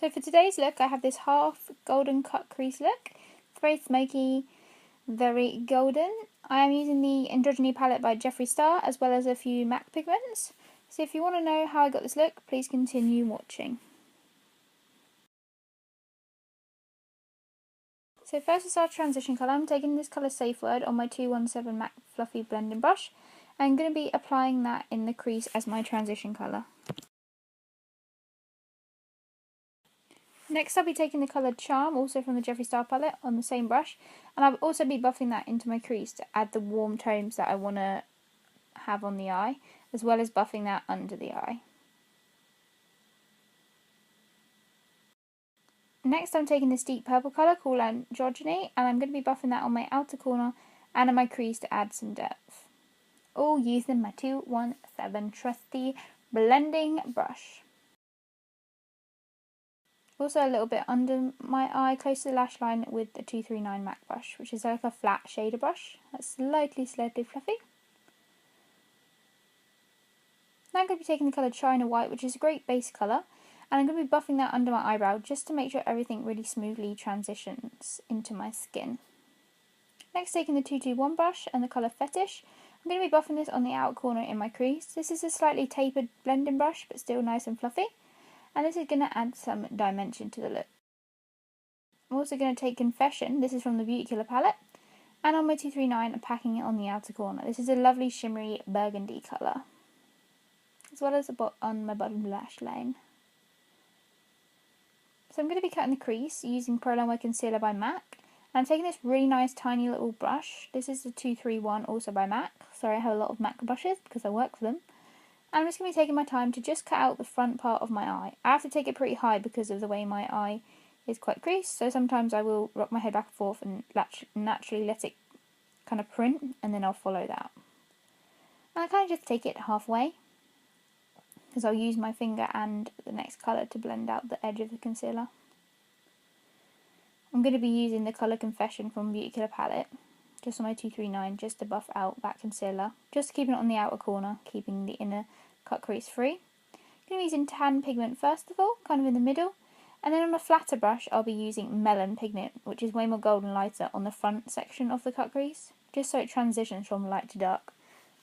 So for today's look, I have this half golden cut crease look. It's very smoky, very golden. I am using the Androgyny palette by Jeffree Star, as well as a few MAC pigments. So if you want to know how I got this look, please continue watching. So first is our transition colour. I'm taking this colour Safe Word on my 217 MAC Fluffy Blending Brush. I'm going to be applying that in the crease as my transition colour. Next I'll be taking the colour Charm, also from the Jeffree Star palette, on the same brush, and I'll also be buffing that into my crease to add the warm tones that I want to have on the eye, as well as buffing that under the eye. Next I'm taking this deep purple colour called Androgyny, and I'm going to be buffing that on my outer corner and on my crease to add some depth. All using my 217 trusty blending brush. Also a little bit under my eye, close to the lash line, with the 239 MAC brush, which is like a flat shader brush. That's slightly fluffy. Now I'm going to be taking the colour China White, which is a great base colour, and I'm going to be buffing that under my eyebrow just to make sure everything really smoothly transitions into my skin. Next, taking the 221 brush and the colour Fetish, I'm going to be buffing this on the outer corner in my crease. This is a slightly tapered blending brush, but still nice and fluffy. And this is going to add some dimension to the look. I'm also going to take Confession, this is from the Beauty Killer palette, and on my 239 I'm packing it on the outer corner. This is a lovely shimmery burgundy colour, as well as on my bottom lash line. So I'm going to be cutting the crease using Prolongwear Concealer by MAC, and I'm taking this really nice tiny little brush. This is the 231, also by MAC. Sorry, I have a lot of MAC brushes because I work for them. And I'm just going to be taking my time to just cut out the front part of my eye. I have to take it pretty high because of the way my eye is quite creased, so sometimes I will rock my head back and forth and naturally let it kind of print, and then I'll follow that. And I kind of just take it halfway, because I'll use my finger and the next colour to blend out the edge of the concealer. I'm going to be using the colour Confession from Beauty Killer palette, just on my 239, just to buff out that concealer, just keeping it on the outer corner, keeping the inner cut crease free. I'm going to be using Tan Pigment first of all, kind of in the middle, and then on a flatter brush I'll be using Melon Pigment, which is way more golden lighter, on the front section of the cut crease, just so it transitions from light to dark,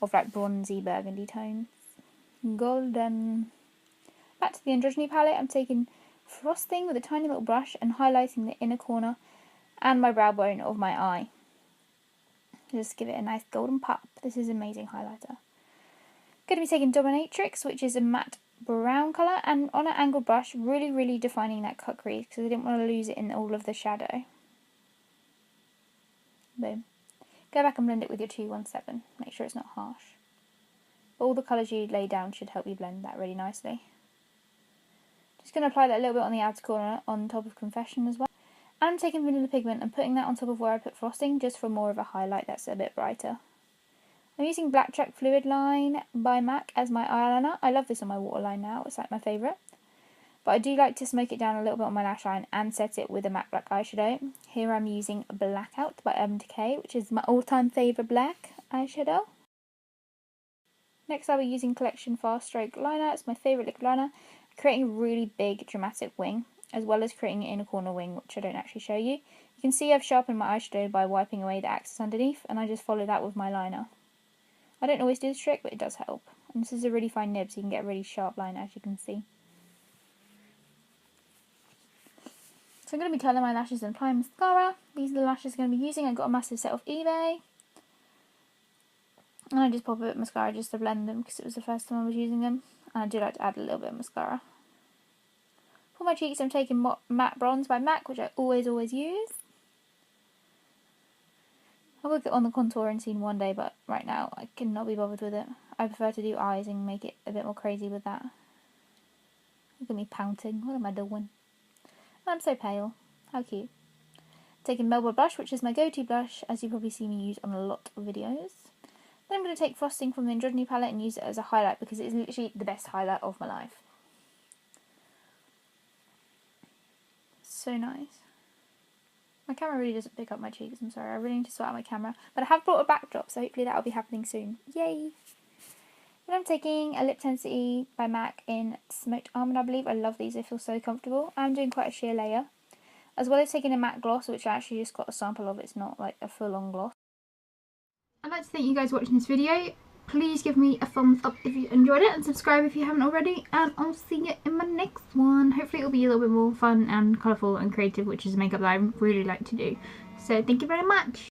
of like bronzy burgundy tones. Golden. Back to the Androgyny palette, I'm taking Frosting with a tiny little brush and highlighting the inner corner and my brow bone of my eye. Just give it a nice golden pop. This is an amazing highlighter. Going to be taking Dominatrix, which is a matte brown colour, and on an angled brush, really defining that cut crease because I didn't want to lose it in all of the shadow. Boom. Go back and blend it with your 217. Make sure it's not harsh. All the colours you lay down should help you blend that really nicely. Just going to apply that a little bit on the outer corner on top of Confession as well. And I'm taking Vanillia Pigment and putting that on top of where I put Frosting, just for more of a highlight that's a bit brighter. I'm using Blacktrack Fluidline by MAC as my eyeliner. I love this on my waterline now, it's like my favourite. But I do like to smoke it down a little bit on my lash line and set it with a matte black eyeshadow. Here I'm using Blackout by Decay, which is my all-time favourite black eyeshadow. Next I'll be using Collection Fast Stroke Liner. It's my favourite liquid liner, creating a really big dramatic wing, as well as creating an inner corner wing, which I don't actually show you. You can see I've sharpened my eyeshadow by wiping away the excess underneath, and I just follow that with my liner. I don't always do this trick, but it does help. And this is a really fine nib, so you can get a really sharp line, as you can see. So I'm going to be curling my lashes and applying mascara. These are the lashes I'm going to be using. I got a massive set off eBay. And I just pop a bit of mascara just to blend them, because it was the first time I was using them. And I do like to add a little bit of mascara. For my cheeks, I'm taking Matte Bronze by MAC, which I always use. I will get on the contouring scene one day, but right now I cannot be bothered with it. I prefer to do eyes and make it a bit more crazy with that. Look at me pouting. What am I doing? I'm so pale. How cute. Taking Melbourne Blush, which is my go-to blush, as you probably see me use on a lot of videos. Then I'm going to take Frosting from the Androgyny palette and use it as a highlight, because it's literally the best highlight of my life. So nice. My camera really doesn't pick up my cheeks, I'm sorry. I really need to sort out my camera. But I have brought a backdrop, so hopefully that will be happening soon. Yay! Then I'm taking a Lip Tensity by MAC in Smoked Almond, I believe. I love these, they feel so comfortable. I'm doing quite a sheer layer. As well as taking a matte gloss, which I actually just got a sample of, it's not like a full-on gloss. I'd like to thank you guys for watching this video. Please give me a thumbs up if you enjoyed it, and subscribe if you haven't already, and I'll see you in my next one. Hopefully it'll be a little bit more fun and colourful and creative, which is makeup that I really like to do. So thank you very much.